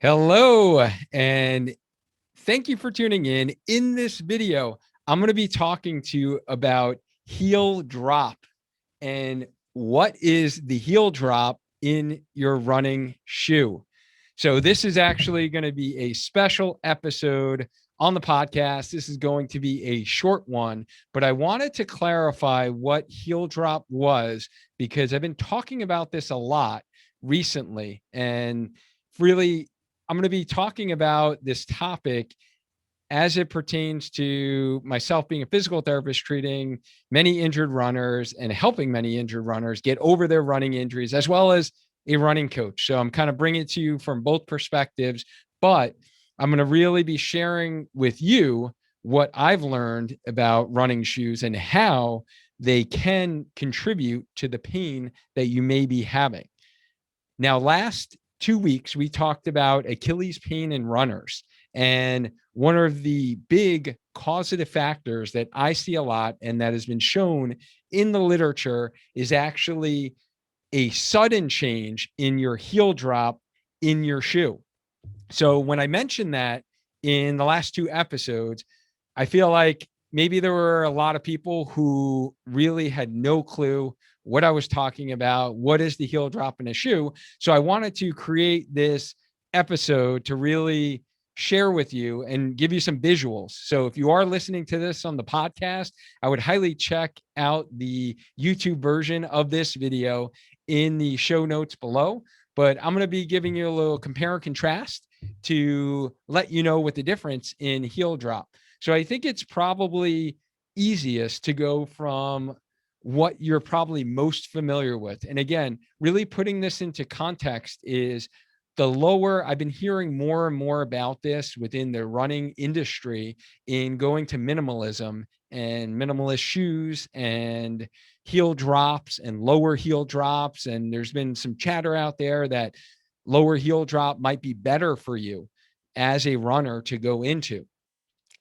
Hello, and thank you for tuning in. In this video, I'm going to be talking to you about heel drop and what is the heel drop in your running shoe. So this is actually going to be a special episode on the podcast. This is going to be a short one, but I wanted to clarify what heel drop was because I've been talking about this a lot recently, and really I'm going to be talking about this topic as it pertains to myself being a physical therapist, treating many injured runners and helping many injured runners get over their running injuries, as well as a running coach. So I'm kind of bringing it to you from both perspectives, but I'm going to really be sharing with you what I've learned about running shoes and how they can contribute to the pain that you may be having. Now, last 2 weeks, we talked about Achilles pain in runners. And one of the big causative factors that I see a lot and that has been shown in the literature is actually a sudden change in your heel drop in your shoe. So when I mentioned that in the last two episodes, I feel like maybe there were a lot of people who really had no clue what I was talking about. What is the heel drop in a shoe? So I wanted to create this episode to really share with you and give you some visuals. So if you are listening to this on the podcast, I would highly check out the YouTube version of this video in the show notes below. But I'm going to be giving you a little compare and contrast to let you know what the difference in heel drop. So I think it's probably easiest to go from what you're probably most familiar with. And again, really putting this into context is the lower, I've been hearing more and more about this within the running industry in going to minimalism and minimalist shoes and heel drops and lower heel drops. And there's been some chatter out there that lower heel drop might be better for you as a runner to go into.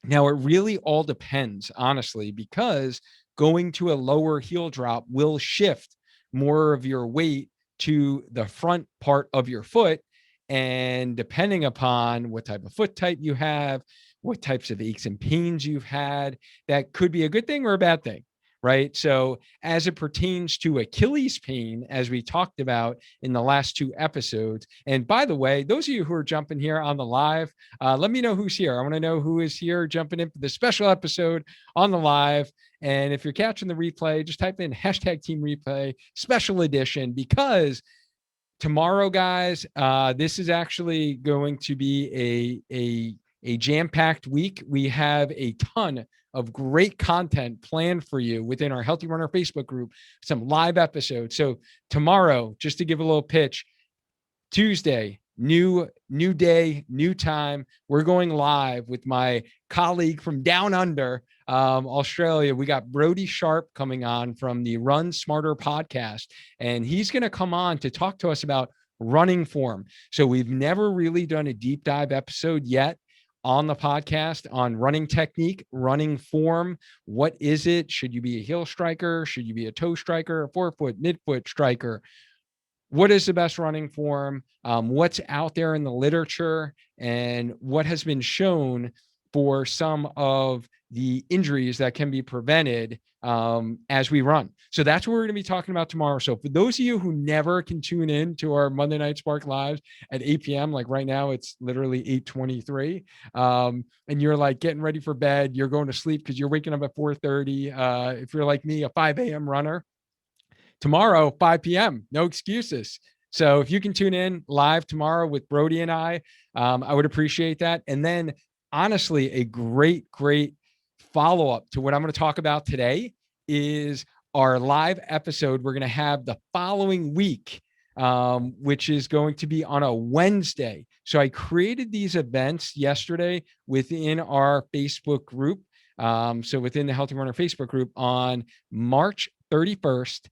Now, it really all depends, honestly, because going to a lower heel drop will shift more of your weight to the front part of your foot. And depending upon what type of foot type you have, what types of aches and pains you've had, that could be a good thing or a bad thing, right? So, as it pertains to Achilles pain, as we talked about in the last two episodes, and by the way, those of you who are jumping here on the live, let me know who's here. I want to know who is here jumping in for the special episode on the live. And if you're catching the replay, just type in hashtag team replay special edition, because tomorrow, guys, this is actually going to be a jam-packed week. We have a ton of great content planned for you within our Healthy Runner Facebook group, some live episodes. So tomorrow, just to give a little pitch, Tuesday, new day, new time. We're going live with my colleague from down under, Australia. We got Brody Sharp coming on from the Run Smarter podcast, and he's going to come on to talk to us about running form. So we've never really done a deep dive episode yet on the podcast on running technique, running form. What is it? Should you be a heel striker? Should you be a toe striker, a forefoot, midfoot striker? What is the best running form? What's out there in the literature, and what has been shown for some of the injuries that can be prevented as we run. So that's what we're going to be talking about tomorrow. So for those of you who never can tune in to our Monday Night Spark Lives at 8 p.m., like right now, it's literally 8:23, and you're like getting ready for bed, you're going to sleep because you're waking up at 4:30. If you're like me, a 5 a.m. runner, tomorrow, 5 p.m. No excuses. So if you can tune in live tomorrow with Brody and I would appreciate that. And then honestly, a great follow-up to what I'm going to talk about today is our live episode we're going to have the following week, which is going to be on a Wednesday. So I created these events yesterday within our Facebook group. So within the Healthy Runner Facebook group on March 31st,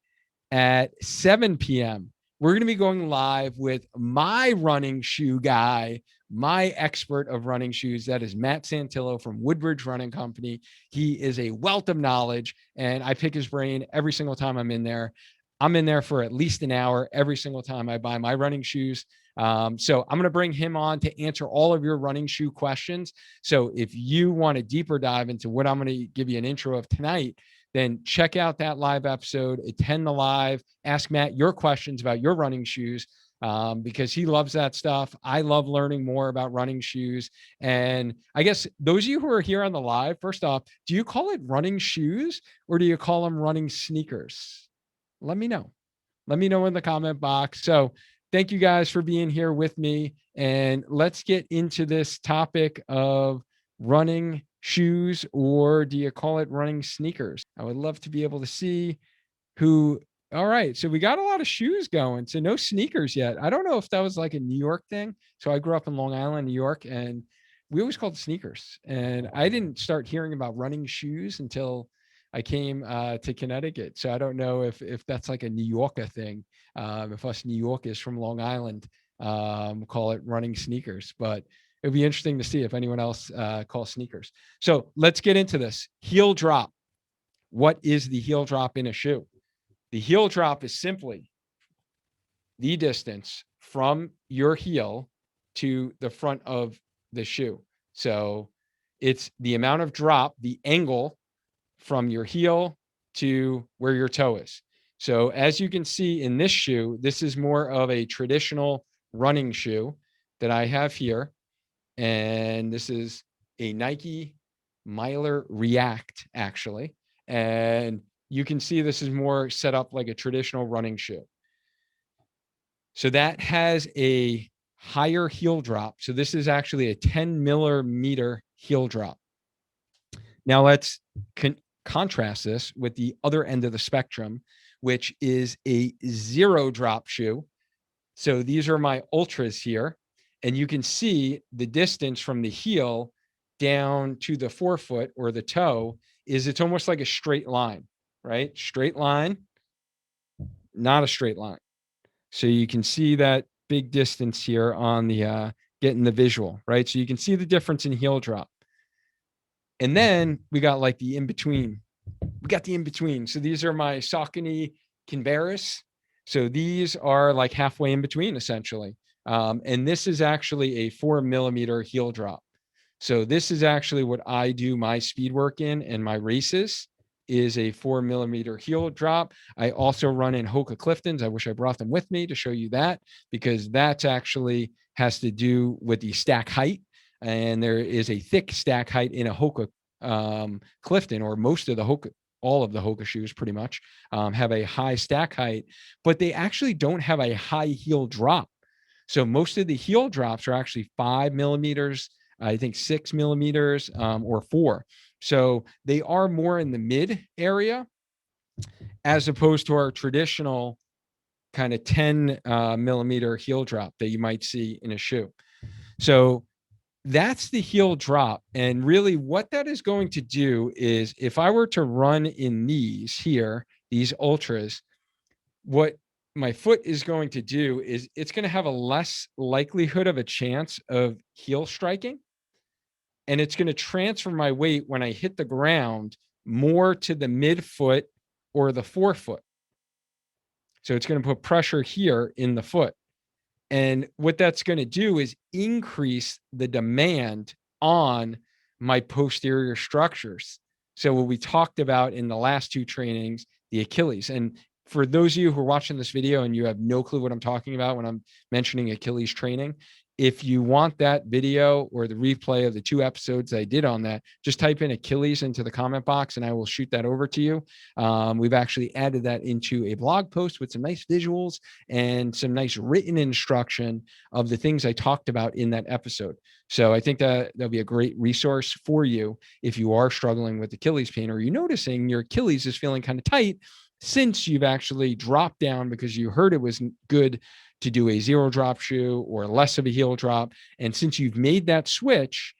at 7 p.m. We're going to be going live with my running shoe guy, my expert of running shoes. That is Matt Santillo from Woodbridge Running Company. He is a wealth of knowledge, and I pick his brain every single time I'm in there. I'm in there for at least an hour every single time I buy my running shoes So I'm going to bring him on to answer all of your running shoe questions. So if you want a deeper dive into what I'm going to give you an intro of tonight, then check out that live episode, attend the live, ask Matt your questions about your running shoes, because he loves that stuff. I love learning more about running shoes. And I guess those of you who are here on the live, first off, do you call it running shoes or do you call them running sneakers? Let me know. Let me know in the comment box. So thank you guys for being here with me. And let's get into this topic of running shoes, or do you call it running sneakers? I would love to be able to see who. All right. So we got a lot of shoes going. So no sneakers yet. I don't know if that was like a New York thing. So I grew up in Long Island, New York, and we always called it sneakers. And I didn't start hearing about running shoes until I came to Connecticut. So I don't know if that's like a New Yorker thing. If us New Yorkers from Long Island call it running sneakers, but it'd be interesting to see if anyone else calls sneakers. So let's get into this. Heel drop. What is the heel drop in a shoe? The heel drop is simply the distance from your heel to the front of the shoe. So it's the amount of drop, the angle from your heel to where your toe is. So as you can see in this shoe, this is more of a traditional running shoe that I have here. And this is a Nike Miler React, actually. And you can see this is more set up like a traditional running shoe. So that has a higher heel drop. So this is actually a 10 millimeter heel drop. Now let's contrast this with the other end of the spectrum, which is a zero drop shoe. So these are my ultras here. And you can see the distance from the heel down to the forefoot or the toe is it's almost like a straight line, right? Straight line, not a straight line. So you can see that big distance here on the getting the visual, right? So you can see the difference in heel drop. And then we got like the in-between. We got the in-between. So these are my Saucony Converse. So these are like halfway in between, essentially. And this is actually a 4 millimeter heel drop. So this is actually what I do my speed work in and my races is a 4 millimeter heel drop. I also run in Hoka Cliftons. I wish I brought them with me to show you that, because that's actually has to do with the stack height. And there is a thick stack height in a Hoka Clifton, or most of the Hoka, all of the Hoka shoes pretty much have a high stack height, but they actually don't have a high heel drop. So most of the heel drops are actually 5 millimeters, I think 6 millimeters or 4. So they are more in the mid area as opposed to our traditional kind of 10 millimeter heel drop that you might see in a shoe. So that's the heel drop. And really what that is going to do is if I were to run in these here, these ultras, what my foot is going to do is it's going to have a less likelihood of a chance of heel striking. And it's going to transfer my weight when I hit the ground more to the midfoot or the forefoot. So it's going to put pressure here in the foot. And what that's going to do is increase the demand on my posterior structures. So what we talked about in the last two trainings, the Achilles. And for those of you who are watching this video and you have no clue what I'm talking about when I'm mentioning Achilles training, if you want that video or the replay of the 2 episodes I did on that, just type in Achilles into the comment box and I will shoot that over to you. We've actually added that into a blog post with some nice visuals and some nice written instruction of the things I talked about in that episode. So I think that that'll be a great resource for you if you are struggling with Achilles pain, or you're noticing your Achilles is feeling kind of tight since you've actually dropped down because you heard it was good to do a zero drop shoe or less of a heel drop. And since you've made that switch,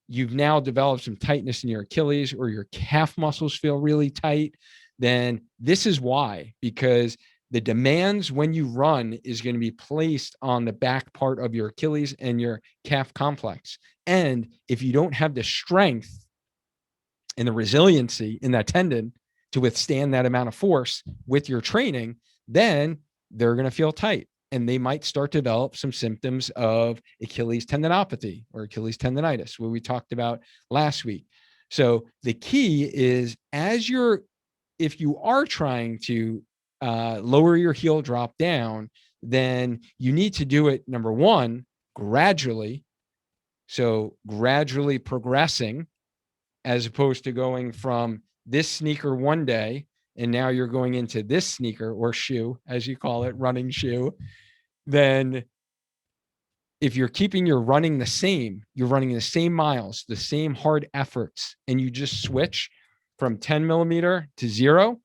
you've now developed some tightness in your Achilles, or your calf muscles feel really tight. Then this is why, because the demands when you run is going to be placed on the back part of your Achilles and your calf complex. And if you don't have the strength and the resiliency in that tendon to withstand that amount of force with your training, then they're going to feel tight. and they might start to develop some symptoms of Achilles tendinopathy or Achilles tendonitis, what we talked about last week. So the key is if you are trying to lower your heel drop down, then you need to do it, number one, gradually. So gradually progressing, as opposed to going from this sneaker one day and now you're going into this sneaker or shoe, as you call it, running shoe. Then if you're keeping your running the same, you're running the same miles, the same hard efforts, and you just switch from 10 millimeter to 0,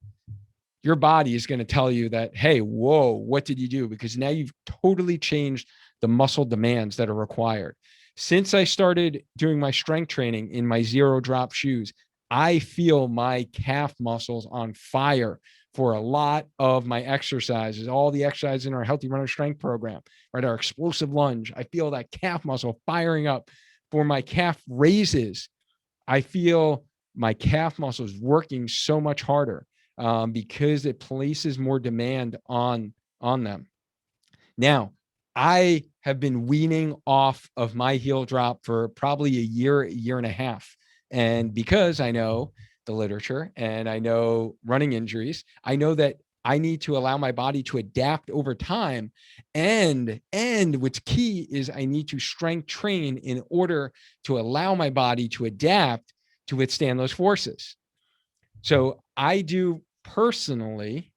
your body is going to tell you that, hey, whoa, what did you do? Because now you've totally changed the muscle demands that are required. Since I started doing my strength training in my 0 drop shoes, I feel my calf muscles on fire for a lot of my exercises, all the exercises in our Healthy Runner Strength program, right? Our explosive lunge. I feel that calf muscle firing up. For my calf raises, I feel my calf muscles working so much harder because it places more demand on them. Now, I have been weaning off of my heel drop for probably a year and a half. And because I know the literature and I know running injuries, I know that I need to allow my body to adapt over time. And what's key is I need to strength train in order to allow my body to adapt to withstand those forces. So I do personally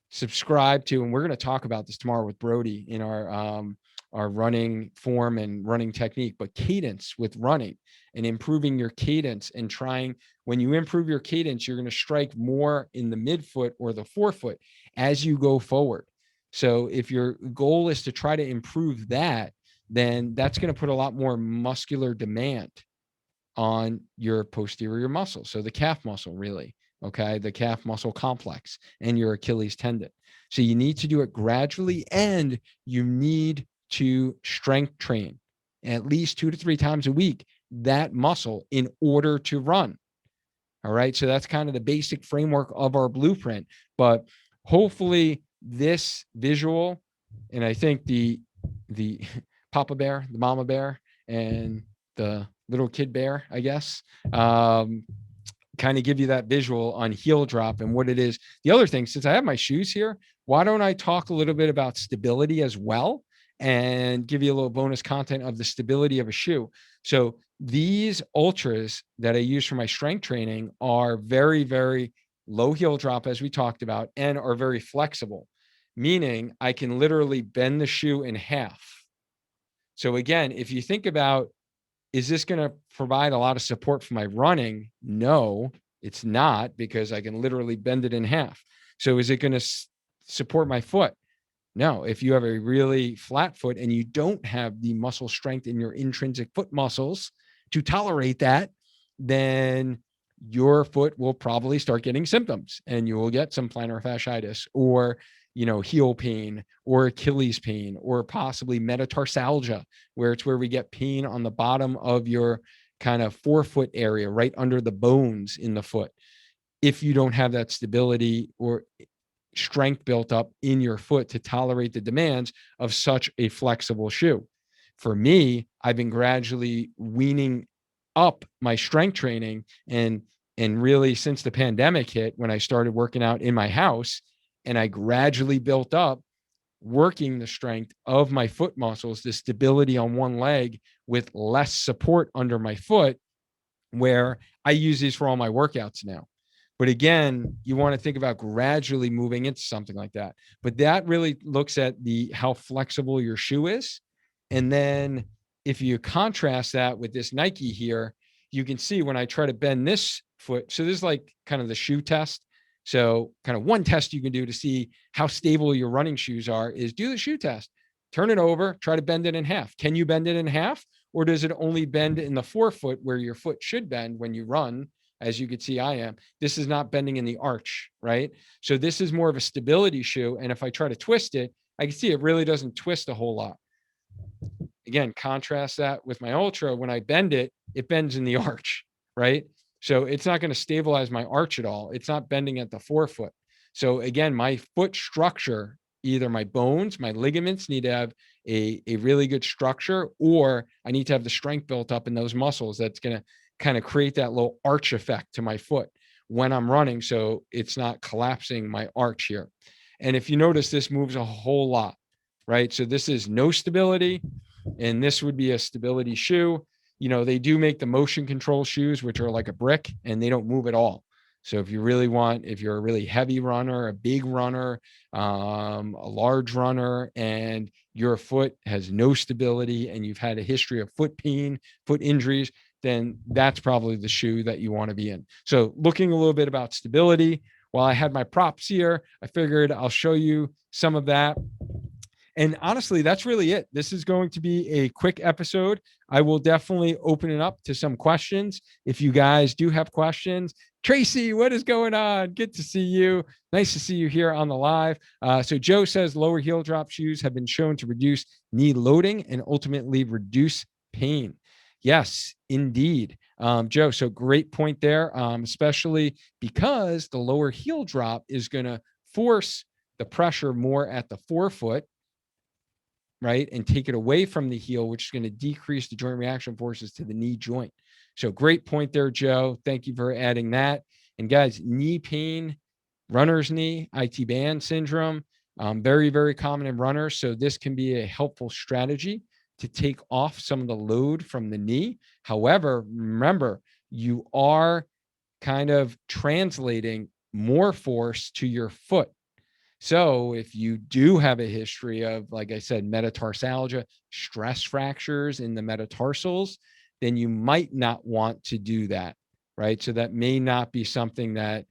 subscribe to, and we're going to talk about this tomorrow with Brody in our running form and running technique, but cadence with running and improving your cadence and trying, when you improve your cadence, you're going to strike more in the midfoot or the forefoot as you go forward. So if your goal is to try to improve that, then that's going to put a lot more muscular demand on your posterior muscle. So the calf muscle, really, okay, the calf muscle complex and your Achilles tendon. So you need to do it gradually, and you need to strength train at least 2 to 3 times a week that muscle in order to run. All right. So that's kind of the basic framework of our blueprint. But hopefully this visual, and I think the Papa Bear, the Mama Bear, and the little kid bear, I guess, kind of give you that visual on heel drop and what it is. The other thing, since I have my shoes here, why don't I talk a little bit about stability as well and give you a little bonus content of the stability of a shoe. So these ultras that I use for my strength training are very, very low heel drop, as we talked about, and are very flexible, meaning I can literally bend the shoe in half. So again, if you think about, is this going to provide a lot of support for my running? No, it's not, because I can literally bend it in half. So is it going to support my foot? No. If you have a really flat foot and you don't have the muscle strength in your intrinsic foot muscles to tolerate that, then your foot will probably start getting symptoms and you will get some plantar fasciitis or, heel pain or Achilles pain, or possibly metatarsalgia, where it's where we get pain on the bottom of your kind of forefoot area, right under the bones in the foot. If you don't have that stability or strength built up in your foot to tolerate the demands of such a flexible shoe. For me, I've been gradually weaning up my strength training, and really since the pandemic hit, when I started working out in my house, and I gradually built up working the strength of my foot muscles, the stability on one leg with less support under my foot, where I use these for all my workouts now. But again, you want to think about gradually moving into something like that. But that really looks at how flexible your shoe is. And then if you contrast that with this Nike here, you can see when I try to bend this foot. So this is like kind of the shoe test. So kind of one test you can do to see how stable your running shoes are is do the shoe test. Turn it over, try to bend it in half. Can you bend it in half? Or does it only bend in the forefoot where your foot should bend when you run? As you can see, I am. This is not bending in the arch, right? So this is more of a stability shoe. And if I try to twist it, I can see it really doesn't twist a whole lot. Again, contrast that with my Ultra. When I bend it, it bends in the arch, right? So it's not going to stabilize my arch at all. It's not bending at the forefoot. So again, my foot structure either my bones, my ligaments need to have a really good structure, or I need to have the strength built up in those muscles that's going to kind of create that little arch effect to my foot when I'm running, so it's not collapsing my arch here. And if you notice, this moves a whole lot, right? So this is no stability, and this would be a stability shoe. They do make the motion control shoes, which are like a brick, and they don't move at all. So if you're a really heavy runner, a big runner, a large runner, and your foot has no stability and you've had a history of foot pain, foot injuries, then that's probably the shoe that you want to be in. So looking a little bit about stability, while I had my props here, I figured I'll show you some of that. And honestly, that's really it. This is going to be a quick episode. I will definitely open it up to some questions. If you guys do have questions, Tracy, what is going on? Good to see you. Nice to see you here on the live. So Joe says lower heel drop shoes have been shown to reduce knee loading and ultimately reduce pain. Yes, indeed. Joe, so great point there, especially because the lower heel drop is going to force the pressure more at the forefoot, right? And take it away from the heel, which is going to decrease the joint reaction forces to the knee joint. So great point there, Joe. Thank you for adding that. And guys, knee pain, runner's knee, IT band syndrome, very, very common in runners. So this can be a helpful strategy to take off some of the load from the knee. However, remember, you are kind of translating more force to your foot. So if you do have a history of, like I said, metatarsalgia, stress fractures in the metatarsals, then you might not want to do that, right? So that may not be something that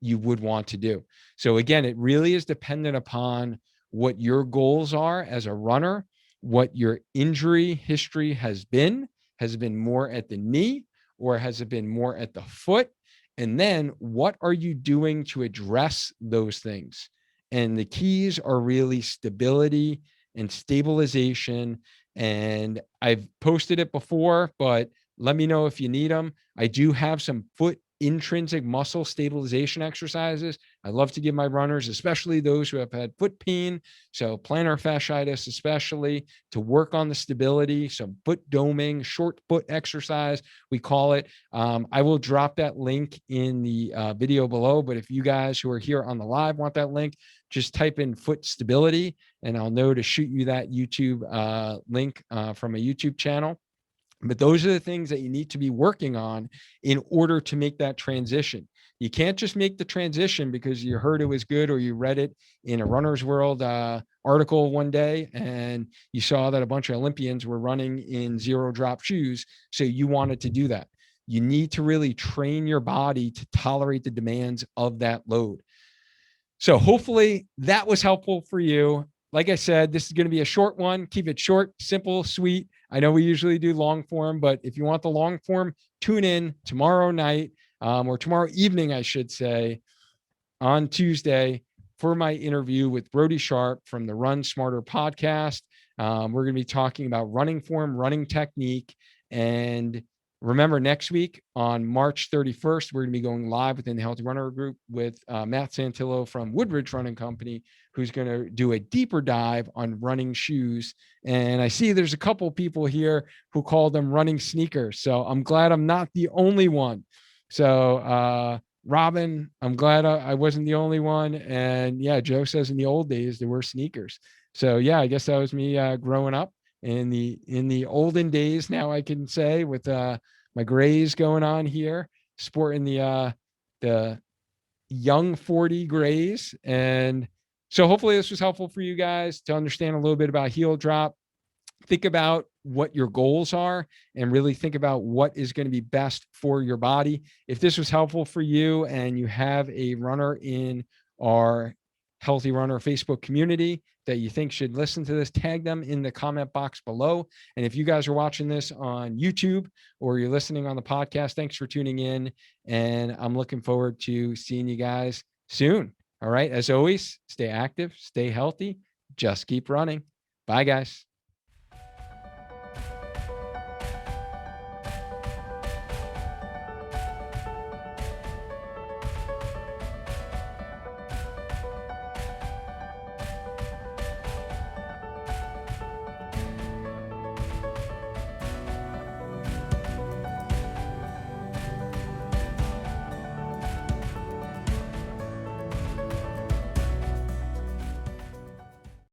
you would want to do. So again, it really is dependent upon what your goals are as a runner, what your injury history has been. Has it been more at the knee, or has it been more at the foot? And then what are you doing to address those things? And the keys are really stability and stabilization. And I've posted it before, but let me know if you need them. I do have some foot intrinsic muscle stabilization exercises I love to give my runners, especially those who have had foot pain, so plantar fasciitis especially, to work on the stability, some foot doming, short foot exercise, we call it. I will drop that link in the video below, but if you guys who are here on the live want that link, just type in foot stability and I'll know to shoot you that YouTube link from a YouTube channel. But those are the things that you need to be working on in order to make that transition. You can't just make the transition because you heard it was good or you read it in a Runner's World article one day and you saw that a bunch of Olympians were running in zero drop shoes. So you wanted to do that. You need to really train your body to tolerate the demands of that load. So hopefully that was helpful for you. Like I said, this is going to be a short one. Keep it short, simple, sweet. I know we usually do long form, but if you want the long form, tune in tomorrow night or tomorrow evening, I should say, on Tuesday for my interview with Brody Sharp from the Run Smarter podcast. We're going to be talking about running form, running technique, and remember, next week on March 31st, we're going to be going live within the Healthy Runner Group with Matt Santillo from Woodridge Running Company, who's going to do a deeper dive on running shoes. And I see there's a couple people here who call them running sneakers. So I'm glad I'm not the only one. So Robin, I'm glad I wasn't the only one. And yeah, Joe says in the old days, there were sneakers. So yeah, I guess that was me growing up in the olden days. Now I can say with my grays going on here, sporting the young 40 grays. And so hopefully this was helpful for you guys to understand a little bit about heel drop. Think about what your goals are and really think about what is going to be best for your body. If this was helpful for you and you have a runner in our Healthy Runner Facebook community that you think should listen to this, tag them in the comment box below. And if you guys are watching this on YouTube or you're listening on the podcast, thanks for tuning in. And I'm looking forward to seeing you guys soon. All right. As always, stay active, stay healthy, just keep running. Bye, guys.